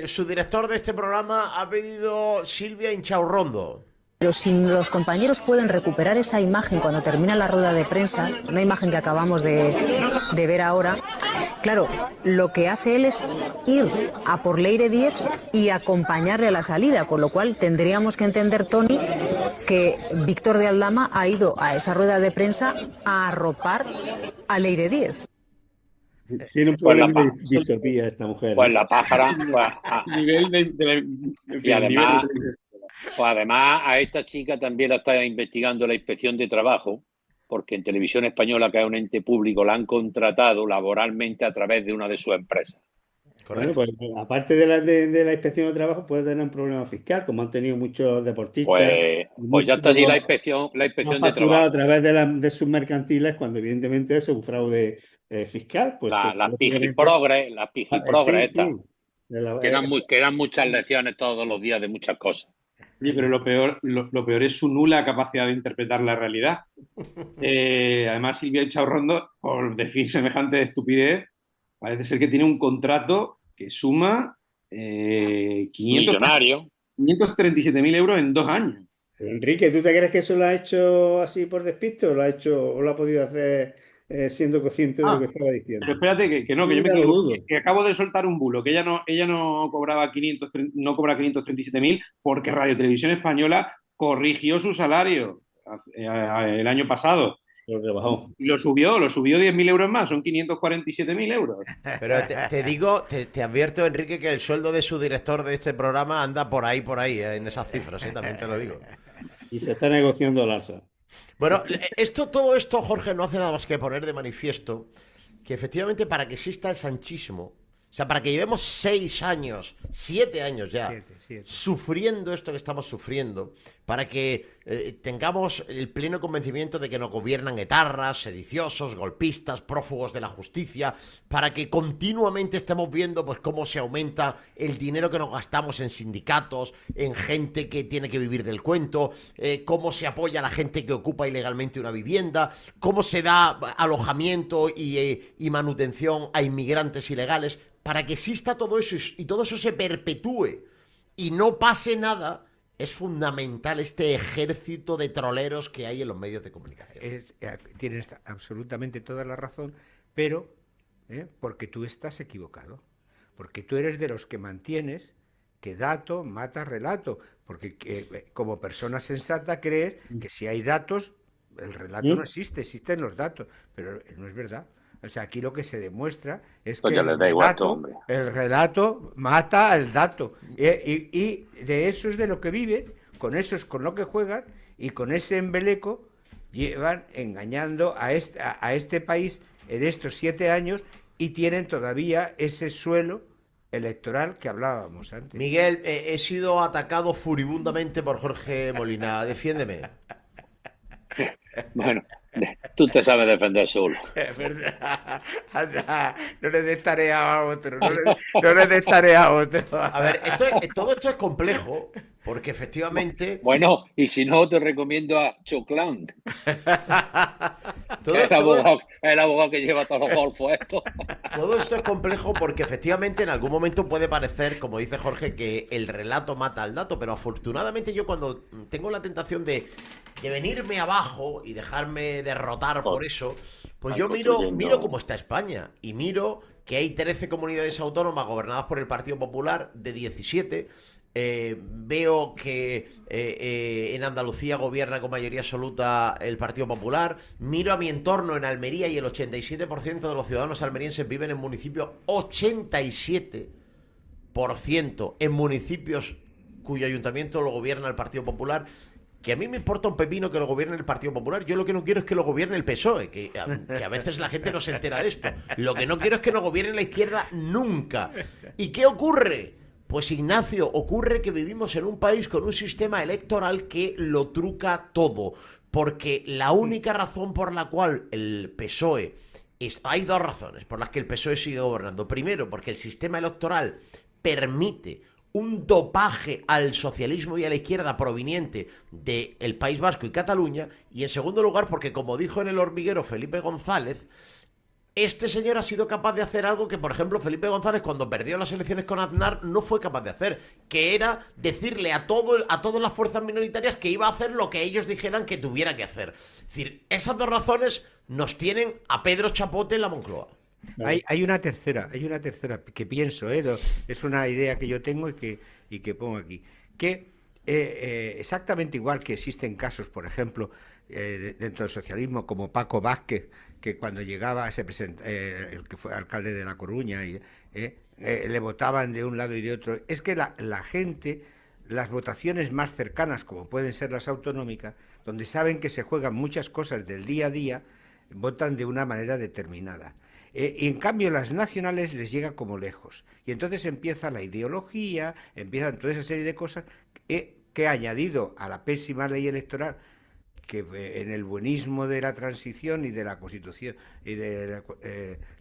su director de este programa, ha pedido Silvia Ichaurrondo. Pero si los compañeros pueden recuperar esa imagen cuando termina la rueda de prensa, una imagen que acabamos de ver ahora, claro, lo que hace él es ir a por Leire Díez y acompañarle a la salida, con lo cual tendríamos que entender, Tony, que Víctor de Aldama ha ido a esa rueda de prensa a arropar a Leire Díez. Tiene un problema de distopía esta mujer. Pues la pájara... y además a esta chica también la está investigando la Inspección de Trabajo porque en Televisión Española, que es un ente público, la han contratado laboralmente a través de una de sus empresas. Bueno, pues aparte de la inspección de trabajo, puede tener un problema fiscal, como han tenido muchos deportistas. Pues ya está allí la inspección Han de facturado trabajo. a través de sus mercantiles, cuando evidentemente eso es un fraude fiscal. Pues Las pijiprogres, estas, sí. que dan muchas lecciones todos los días de muchas cosas. Sí, pero lo peor es su nula capacidad de interpretar la realidad. Además, Silvia Chaurrondo, por decir semejante estupidez, parece ser que tiene un contrato que suma millonario. 537.000 euros en 2 años. Enrique, ¿tú te crees que eso lo ha hecho así por despiste o lo ha podido hacer siendo consciente de lo que estaba diciendo? Pero espérate, que no, que yo me Yo lo equivoco, dudo. que acabo de soltar un bulo, que ella no cobraba 537.000 porque Radio Televisión Española corrigió su salario el año pasado. Lo rebajó. Y lo subió 10.000 euros más, son 547.000 euros. Pero te digo, te advierto, Enrique, que el sueldo de su director de este programa anda por ahí, en esas cifras, también te lo digo. Y se está negociando al alza. Bueno, todo esto, Jorge, no hace nada más que poner de manifiesto que efectivamente para que exista el sanchismo, o sea, para que llevemos 6 años, 7 años ya, sufriendo esto que estamos sufriendo, para que tengamos el pleno convencimiento de que nos gobiernan etarras, sediciosos, golpistas, prófugos de la justicia, para que continuamente estemos viendo pues cómo se aumenta el dinero que nos gastamos en sindicatos, en gente que tiene que vivir del cuento, cómo se apoya a la gente que ocupa ilegalmente una vivienda, cómo se da alojamiento y manutención a inmigrantes ilegales, para que exista todo eso y todo eso se perpetúe y no pase nada. Es fundamental este ejército de troleros que hay en los medios de comunicación. Tienes absolutamente toda la razón, pero porque tú estás equivocado. Porque tú eres de los que mantienes que dato mata relato. Porque como persona sensata crees que si hay datos, el relato no existe, existen los datos. Pero no es verdad. O sea, aquí lo que se demuestra es que el relato mata al dato. Y de eso es de lo que viven, con eso es con lo que juegan, y con ese embeleco llevan engañando a este país en estos 7 años y tienen todavía ese suelo electoral que hablábamos antes. Miguel, he sido atacado furibundamente por Jorge Molina. Defiéndeme. Bueno, tú te sabes defender solo. Es verdad. Anda, no le des tarea a otro. No le des tarea a otro. A ver, todo esto es complejo, porque efectivamente... Bueno, y si no, te recomiendo a Choclan. El abogado que lleva todos los golfos estos. Todo esto es complejo porque efectivamente en algún momento puede parecer, como dice Jorge, que el relato mata al dato, pero afortunadamente yo cuando tengo la tentación de venirme abajo y dejarme derrotar por eso, pues yo miro cómo está España y miro que hay 13 comunidades autónomas gobernadas por el Partido Popular de 17. Veo que en Andalucía gobierna con mayoría absoluta el Partido Popular. Miro a mi entorno en Almería y el 87% de los ciudadanos almerienses viven en municipios, 87% en municipios cuyo ayuntamiento lo gobierna el Partido Popular. Que a mí me importa un pepino que lo gobierne el Partido Popular. Yo lo que no quiero es que lo gobierne el PSOE, que a veces la gente no se entera de esto. Lo que no quiero es que lo gobierne la izquierda nunca. ¿Y qué ocurre? Pues Ignacio, ocurre que vivimos en un país con un sistema electoral que lo truca todo. Porque la única razón por la cual el PSOE... Hay 2 razones por las que el PSOE sigue gobernando. Primero, porque el sistema electoral permite un dopaje al socialismo y a la izquierda proveniente del País Vasco y Cataluña. Y en segundo lugar, porque como dijo en El Hormiguero Felipe González, este señor ha sido capaz de hacer algo que, por ejemplo, Felipe González, cuando perdió las elecciones con Aznar, no fue capaz de hacer, que era decirle a todas las fuerzas minoritarias que iba a hacer lo que ellos dijeran que tuviera que hacer. Es decir, esas 2 razones nos tienen a Pedro Chapote en la Moncloa. Hay una tercera que pienso, es una idea que yo tengo y que pongo aquí, que exactamente igual que existen casos, por ejemplo, dentro del socialismo, como Paco Vázquez, que cuando llegaba el que fue alcalde de La Coruña, le votaban de un lado y de otro. Es que la gente las votaciones más cercanas, como pueden ser las autonómicas, donde saben que se juegan muchas cosas del día a día, votan de una manera determinada. Y en cambio las nacionales les llega como lejos. Y entonces empieza la ideología, empiezan toda esa serie de cosas que añadido a la pésima ley electoral, que en el buenismo de la transición y de la Constitución y de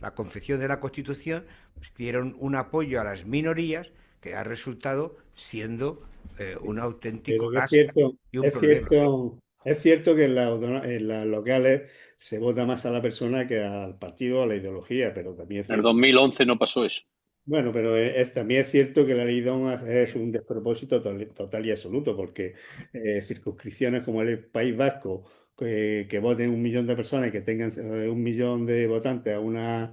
la confección de la Constitución, pues, dieron un apoyo a las minorías que ha resultado siendo un auténtico gasto y un problema. Es cierto que en las locales se vota más a la persona que al partido o a la ideología, pero también es En el cierto. 2011 no pasó eso. Bueno, pero también es cierto que la ley DON es un despropósito total y absoluto, porque circunscripciones como el País Vasco, que voten 1 millón de personas y que tengan 1 millón de votantes a un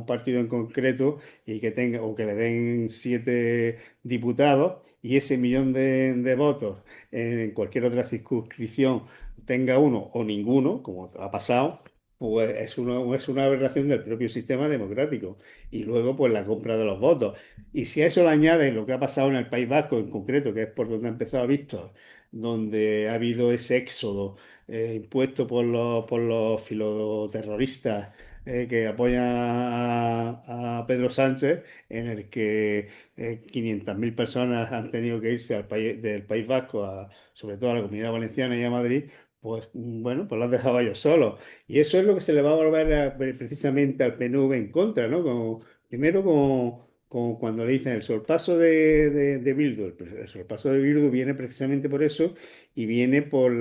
partido en concreto y que tenga, o que le den 7 diputados, y ese millón de votos en cualquier otra circunscripción tenga uno o ninguno, como ha pasado, pues es una aberración del propio sistema democrático. Y luego, pues la compra de los votos. Y si a eso le añades lo que ha pasado en el País Vasco en concreto, que es por donde ha empezado Víctor, donde ha habido ese éxodo impuesto por los filoterroristas que apoyan a Pedro Sánchez, en el que 500.000 personas han tenido que irse del País Vasco, sobre todo a la Comunidad Valenciana y a Madrid. Pues bueno, pues lo han dejado ellos solos. Y eso es lo que se le va a volver precisamente al PNV en contra, ¿no? Primero cuando le dicen el sorpaso de Bildu. El sorpaso de Bildu viene precisamente por eso, y viene por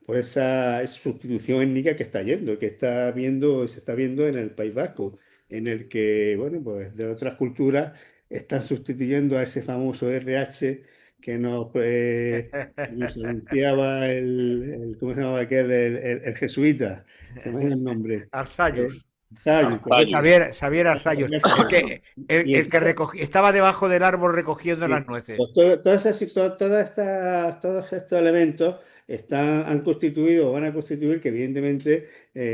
esa sustitución étnica que está yendo, se está viendo en el País Vasco, en el que, bueno, pues de otras culturas están sustituyendo a ese famoso RH que nos anunciaba ¿cómo se llamaba aquel? El jesuita, se me ha ido el nombre. Arzayus. Xavier Arzayus, el que estaba debajo del árbol recogiendo las nueces. Pues todos estos elementos han constituido o van a constituir que evidentemente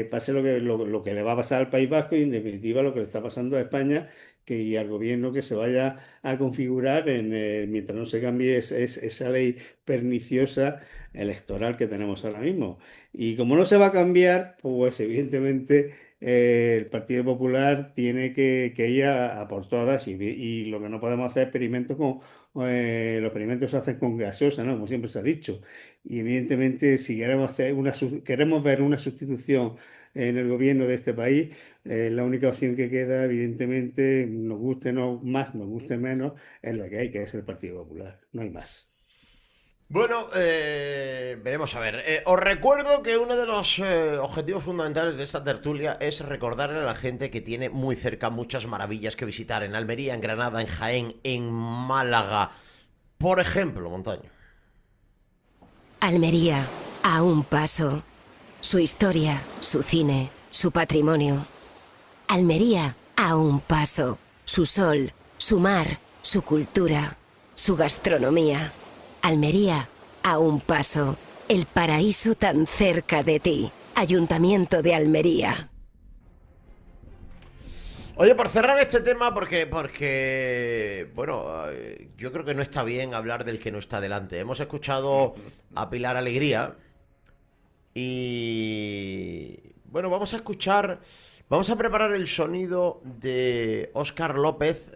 pase lo que le va a pasar al País Vasco, y en definitiva lo que le está pasando a España, y al gobierno que se vaya a configurar mientras no se cambie esa ley perniciosa electoral que tenemos ahora mismo. Y como no se va a cambiar, pues evidentemente el Partido Popular tiene que ir a por todas, y lo que no podemos hacer experimentos los experimentos se hacen con gaseosa, ¿no? Como siempre se ha dicho. Y evidentemente, si queremos ver una sustitución en el gobierno de este país, la única opción que queda, evidentemente, nos guste más, nos guste menos, es la que hay, que es el Partido Popular. No hay más. Bueno, veremos a ver. Os recuerdo que uno de los objetivos fundamentales de esta tertulia es recordarle a la gente que tiene muy cerca muchas maravillas que visitar en Almería, en Granada, en Jaén, en Málaga. Por ejemplo, Montaño. Almería, a un paso. Su historia, su cine, su patrimonio. Almería, a un paso. Su sol, su mar, su cultura, su gastronomía. Almería, a un paso. El paraíso tan cerca de ti. Ayuntamiento de Almería. Oye, por cerrar este tema, porque bueno, yo creo que no está bien hablar del que no está delante. Hemos escuchado a Pilar Alegría y bueno, vamos a preparar el sonido de Óscar López,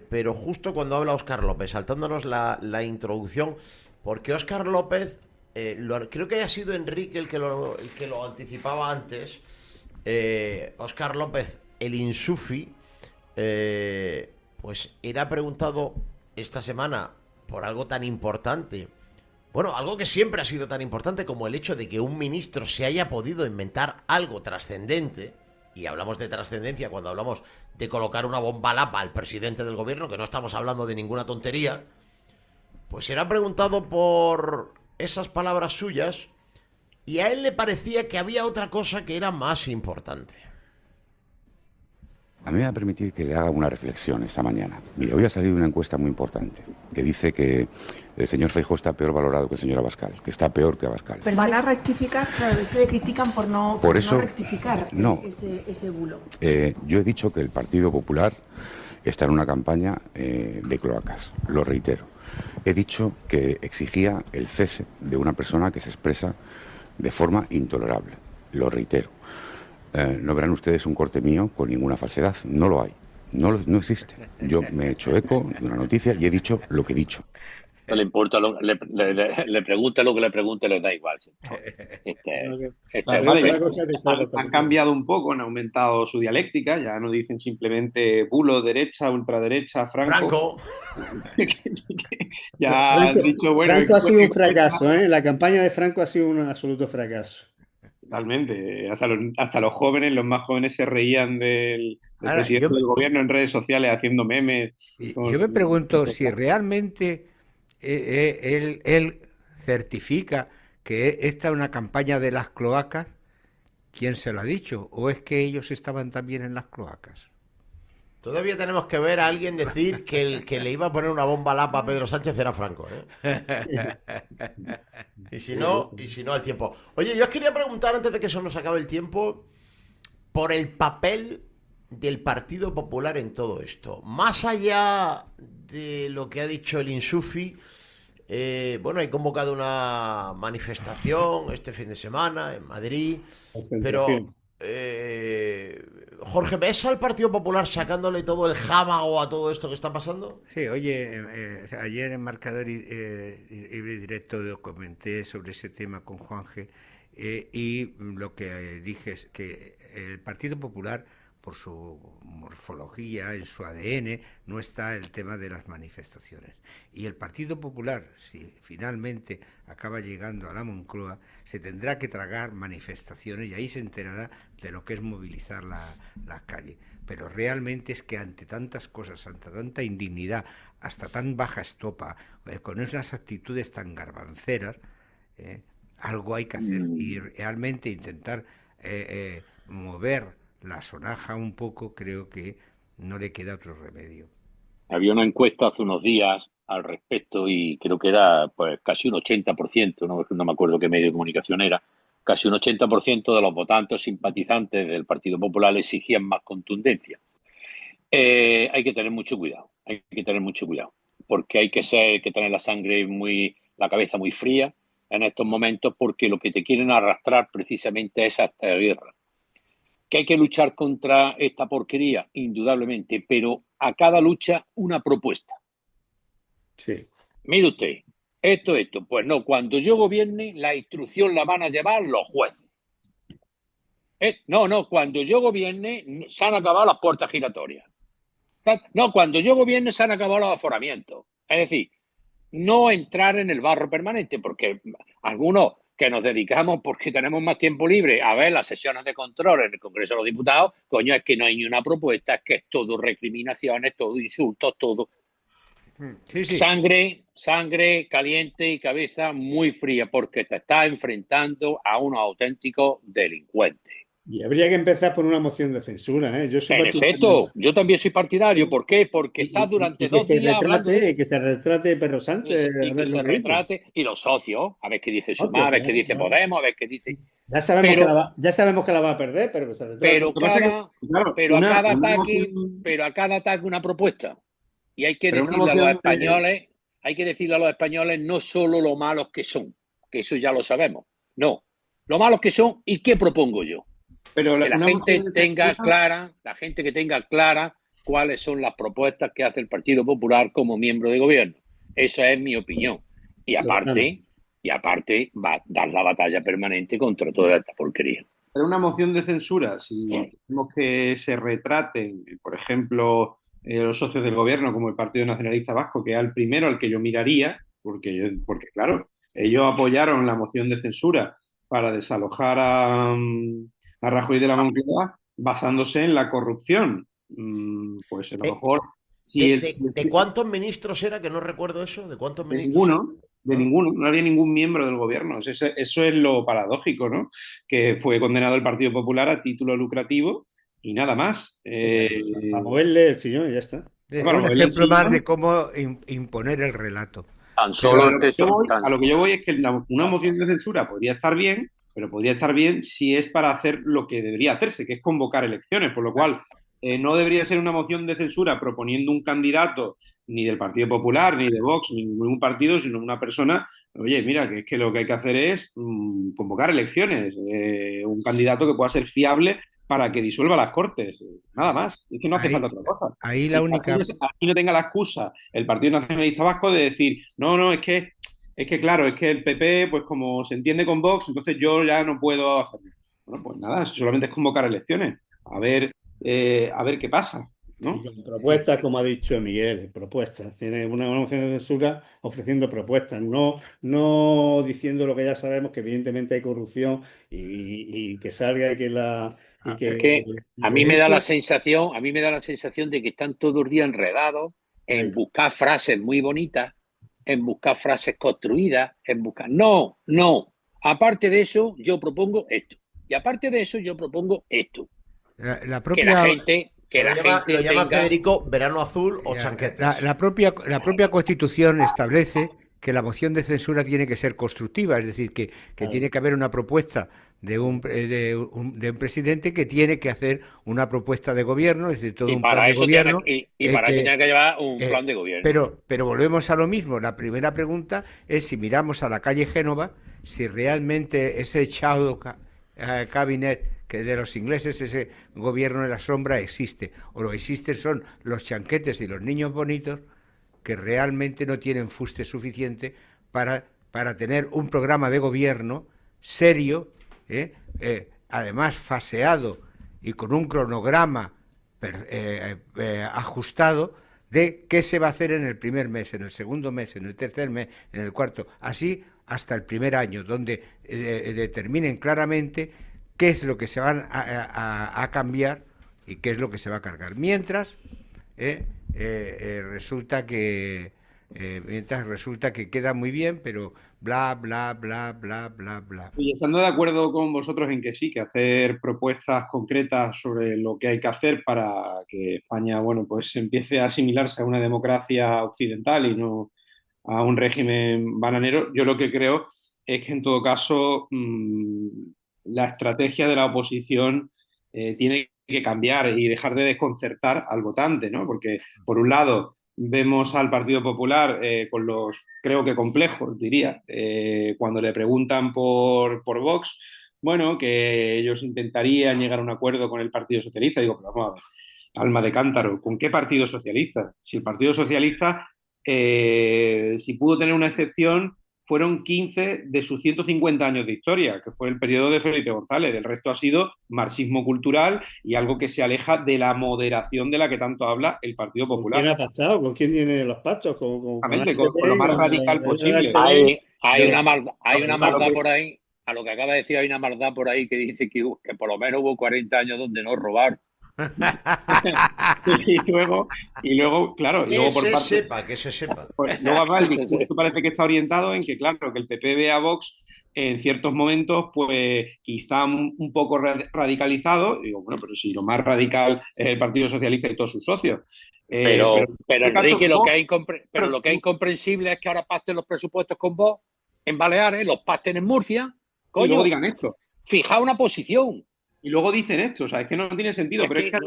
pero justo cuando habla Óscar López, saltándonos la introducción, porque Óscar López, creo que ha sido Enrique el que lo anticipaba antes. Óscar López, el Insufi, pues era preguntado esta semana por algo tan importante. Bueno, algo que siempre ha sido tan importante como el hecho de que un ministro se haya podido inventar algo trascendente. Y hablamos de trascendencia cuando hablamos de colocar una bomba lapa al presidente del gobierno, que no estamos hablando de ninguna tontería. Pues era preguntado por esas palabras suyas y a él le parecía que había otra cosa que era más importante. A mí me va a permitir que le haga una reflexión esta mañana. Mire, hoy ha salido una encuesta muy importante que dice que el señor Feijóo está peor valorado que el señor Abascal, que está peor que Abascal. Pero van a rectificar, claro, le critican por no rectificar ese bulo. Yo he dicho que el Partido Popular está en una campaña de cloacas, lo reitero. He dicho que exigía el cese de una persona que se expresa de forma intolerable, lo reitero. No verán ustedes un corte mío con ninguna falsedad, no lo hay, no existe. Yo me he hecho eco de una noticia y he dicho lo que he dicho. No le importa, le pregunte lo que le pregunte, le da igual. Han cambiado un poco, han aumentado su dialéctica, ya no dicen simplemente bulo, derecha, ultraderecha, Franco. Ya Franco, han dicho, bueno... Franco ha sido un fracaso, ¿eh? La campaña de Franco ha sido un absoluto fracaso. Totalmente. Hasta los jóvenes, los más jóvenes se reían del presidente del gobierno en redes sociales haciendo memes. Yo me pregunto si realmente él certifica que esta es una campaña de las cloacas. ¿Quién se lo ha dicho? ¿O es que ellos estaban también en las cloacas? Todavía tenemos que ver a alguien decir que el que le iba a poner una bomba lapa a Pedro Sánchez era Franco, ¿eh? Y si no, al tiempo. Oye, yo os quería preguntar, antes de que eso nos acabe el tiempo, por el papel del Partido Popular en todo esto. Más allá de lo que ha dicho el Insufi, bueno, hay convocado una manifestación este fin de semana en Madrid, pero... Jorge, ¿ves al Partido Popular sacándole todo el jámago a todo esto que está pasando? Sí, oye, ayer en Marcador Directo lo comenté sobre ese tema con Juanje, y lo que dije es que el Partido Popular, por su morfología, en su ADN, no está el tema de las manifestaciones. Y el Partido Popular, si finalmente acaba llegando a la Moncloa, se tendrá que tragar manifestaciones y ahí se enterará de lo que es movilizar las calles. Pero realmente es que ante tantas cosas, ante tanta indignidad, hasta tan baja estopa, con esas actitudes tan garbanceras, algo hay que hacer y realmente intentar mover la sonaja un poco. Creo que no le queda otro remedio. Había una encuesta hace unos días al respecto y creo que era pues casi un 80%, no me acuerdo qué medio de comunicación era, casi un 80% de los votantes simpatizantes del Partido Popular exigían más contundencia. Hay que tener mucho cuidado, porque hay que tener la cabeza muy fría en estos momentos, porque lo que te quieren arrastrar precisamente es a esta guerra. ¿Que hay que luchar contra esta porquería? Indudablemente, pero a cada lucha una propuesta. Sí. Mire usted, esto, pues no, cuando yo gobierne la instrucción la van a llevar los jueces. No, cuando yo gobierne se han acabado las puertas giratorias. No, cuando yo gobierne se han acabado los aforamientos. Es decir, no entrar en el barro permanente, porque algunos que nos dedicamos porque tenemos más tiempo libre a ver las sesiones de control en el Congreso de los Diputados, coño, es que no hay ni una propuesta, es que es todo recriminaciones, todo insultos, todo... Sí. Sangre caliente y cabeza muy fría, porque te estás enfrentando a unos auténticos delincuentes. Y habría que empezar por una moción de censura, ¿eh? En efecto, yo también soy partidario. ¿Por qué? Porque estás durante 2 días hablando de... Que se retrate Pedro Sánchez. Y que se retrate, y los socios, a ver qué dice Sumar, a ver qué dice Podemos, a ver qué dice... Ya sabemos que la va a perder, pero que se retrate. Pero a cada ataque una propuesta. Y hay que decirle a los españoles, no solo lo malos que son, que eso ya lo sabemos. No, lo malos que son y qué propongo yo. Pero que la gente que tenga clara cuáles son las propuestas que hace el Partido Popular como miembro de gobierno. Esa es mi opinión. Y aparte va a dar la batalla permanente contra toda esta porquería. Pero una moción de censura, si tenemos que se retraten, por ejemplo, los socios del gobierno, como el Partido Nacionalista Vasco, que es el primero al que yo miraría, porque claro, ellos apoyaron la moción de censura para desalojar a Rajoy de la Moncloa basándose en la corrupción. Pues a lo mejor... ¿De cuántos ministros era? Que no recuerdo eso. ¿De cuántos ministros? De ninguno. No había ningún miembro del gobierno. Eso es lo paradójico, ¿no? Que fue condenado el Partido Popular a título lucrativo y nada más. A moverle el sillón y ya está. Un ejemplo más de cómo imponer el relato. A lo que yo voy es que una moción de censura podría estar bien, pero podría estar bien si es para hacer lo que debería hacerse, que es convocar elecciones, por lo cual no debería ser una moción de censura proponiendo un candidato ni del Partido Popular, ni de Vox, ni ningún partido, sino una persona. Oye, mira, que es que lo que hay que hacer es convocar elecciones, un candidato que pueda ser fiable para que disuelva las Cortes, nada más. Es que no hace falta otra cosa. Ahí la única... Aquí no tenga la excusa el Partido Nacionalista Vasco de decir, no, es que claro, es que el PP, pues como se entiende con Vox, entonces yo ya no puedo hacerlo. Bueno, pues nada, solamente es convocar elecciones, a ver qué pasa, ¿no? Y con propuestas, como ha dicho Miguel, propuestas. Tiene una moción de censura ofreciendo propuestas, no diciendo lo que ya sabemos, que evidentemente hay corrupción y que salga y que la... Es que a mí me da la sensación, de que están todos los días enredados en buscar frases muy bonitas, en buscar frases construidas, en buscar... No. Aparte de eso, yo propongo esto. Y aparte de eso, yo propongo esto. La propia... Que la gente lo llama tenga... Federico verano azul o chanquetes. La propia Constitución establece que la moción de censura tiene que ser constructiva, es decir, que tiene que haber una propuesta de un presidente que tiene que hacer una propuesta de gobierno, es decir, todo un plan de gobierno. Para eso tiene que llevar un plan de gobierno. Pero volvemos a lo mismo. La primera pregunta es si miramos a la calle Génova, si realmente ese shadow cabinet que de los ingleses, ese gobierno de la sombra existe, o lo que existen son los chanquetes y los niños bonitos que realmente no tienen fuste suficiente para tener un programa de gobierno serio, además faseado y con un cronograma ajustado de qué se va a hacer en el primer mes, en el segundo mes, en el tercer mes, en el cuarto, así hasta el primer año, donde determinen claramente qué es lo que se van a cambiar y qué es lo que se va a cargar. Mientras resulta que queda muy bien, pero bla, bla, bla, bla, bla, bla. Y estando de acuerdo con vosotros en que sí, que hacer propuestas concretas sobre lo que hay que hacer para que España, bueno, pues empiece a asimilarse a una democracia occidental y no a un régimen bananero, yo lo que creo es que en todo caso la estrategia de la oposición tiene que cambiar y dejar de desconcertar al votante, ¿no? Porque, por un lado, vemos al Partido Popular con los, creo que complejos, diría, cuando le preguntan por Vox, bueno, que ellos intentarían llegar a un acuerdo con el Partido Socialista. Digo, pero vamos a ver, alma de cántaro, ¿con qué Partido Socialista? Si el Partido Socialista, si pudo tener una excepción, fueron 15 de sus 150 años de historia, que fue el periodo de Felipe González. El resto ha sido marxismo cultural y algo que se aleja de la moderación de la que tanto habla el Partido Popular. ¿Con quién ha pactado? ¿Con quién tiene los pactos? Con lo más radical posible. Hay una maldad por ahí, a lo que acaba de decir, hay una maldad por ahí que dice que por lo menos hubo 40 años donde no robaron. y luego, claro, que se sepa. Pues, luego además el discurso parece que está orientado en que, claro, que el PP ve a Vox en ciertos momentos, pues quizá un poco radicalizado. Digo, bueno, pero si lo más radical es el Partido Socialista y todos sus socios. Pero Enrique, lo que es incomprensible es que ahora pacten los presupuestos con Vox en Baleares, los pacten en Murcia. Coño, y luego digan esto. Fija una posición. Y luego dicen esto, o sea, es que no tiene sentido, pero es que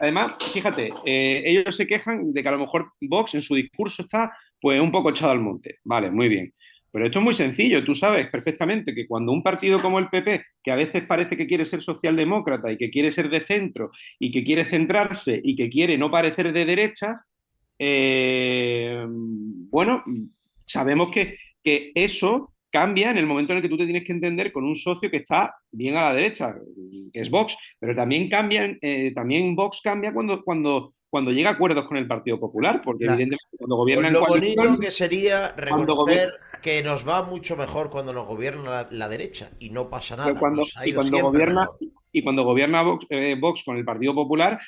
además, fíjate, ellos se quejan de que a lo mejor Vox en su discurso está pues un poco echado al monte. Vale, muy bien. Pero esto es muy sencillo, tú sabes perfectamente que cuando un partido como el PP, que a veces parece que quiere ser socialdemócrata y que quiere ser de centro y que quiere centrarse y que quiere no parecer de derechas, bueno, sabemos que eso cambia en el momento en el que tú te tienes que entender con un socio que está bien a la derecha, que es Vox, pero también Vox cambia cuando llega a acuerdos con el Partido Popular, porque evidentemente cuando gobiernan pues lo bonito que sería reconocer que nos va mucho mejor cuando nos gobierna la derecha y no pasa nada. Y cuando gobierna Vox con el Partido Popular,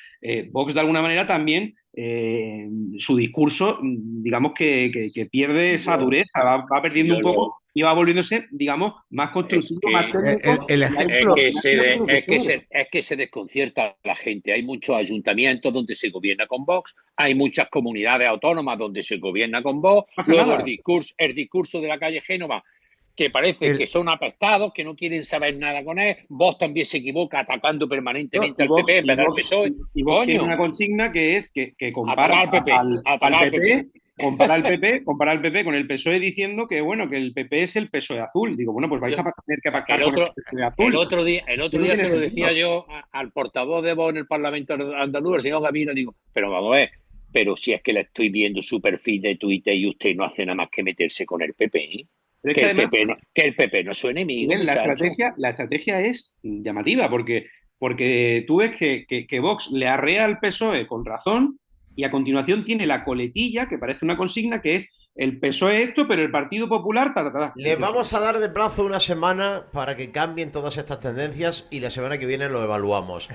Vox de alguna manera también su discurso, digamos que pierde esa dureza, va perdiendo un poco y va volviéndose, digamos, más constructivo, más técnico. Es que se desconcierta a la gente. Hay muchos ayuntamientos donde se gobierna con Vox, hay muchas comunidades autónomas donde se gobierna con Vox. Luego el discurso de la calle Génova que parece que son apestados, que no quieren saber nada con él. Vox también se equivoca atacando permanentemente al PP en vez del PSOE. Y Vox tiene una consigna que es que compara al PP. Compara al PP con el PSOE diciendo que bueno, que el PP es el PSOE azul. Digo, bueno, pues vais a tener que pactar con el PSOE azul. El otro día se lo decía yo al portavoz de Vox en el Parlamento andaluz, el señor Gavino, digo, pero vamos a ver, pero si es que le estoy viendo su perfil de Twitter y usted no hace nada más que meterse con el PP, que el PP no es su enemigo. La estrategia es llamativa, porque tú ves que Vox le arrea al PSOE con razón, y a continuación tiene la coletilla, que parece una consigna, que es el PSOE esto, pero el Partido Popular... Les vamos a dar de plazo una semana para que cambien todas estas tendencias y la semana que viene lo evaluamos.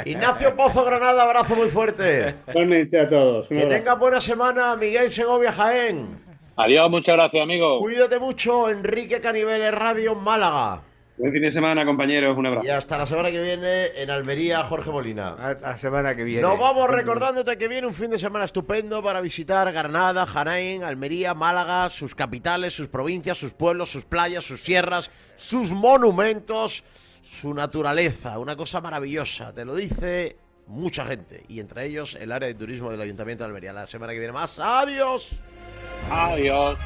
Ignacio Pozo Granada, abrazo muy fuerte. Igualmente a todos. Que tengan buena semana, Miguel Segovia Jaén. Adiós, muchas gracias, amigo. Cuídate mucho, Enrique Canivel, Radio Málaga. Buen fin de semana, compañeros. Un abrazo. Y hasta la semana que viene en Almería, Jorge Molina. La semana que viene. Nos vamos recordándote que viene un fin de semana estupendo para visitar Granada, Jaén, Almería, Málaga, sus capitales, sus provincias, sus pueblos, sus playas, sus sierras, sus monumentos, su naturaleza. Una cosa maravillosa, te lo dice mucha gente. Y entre ellos el área de turismo del Ayuntamiento de Almería. La semana que viene más. ¡Adiós! Adiós.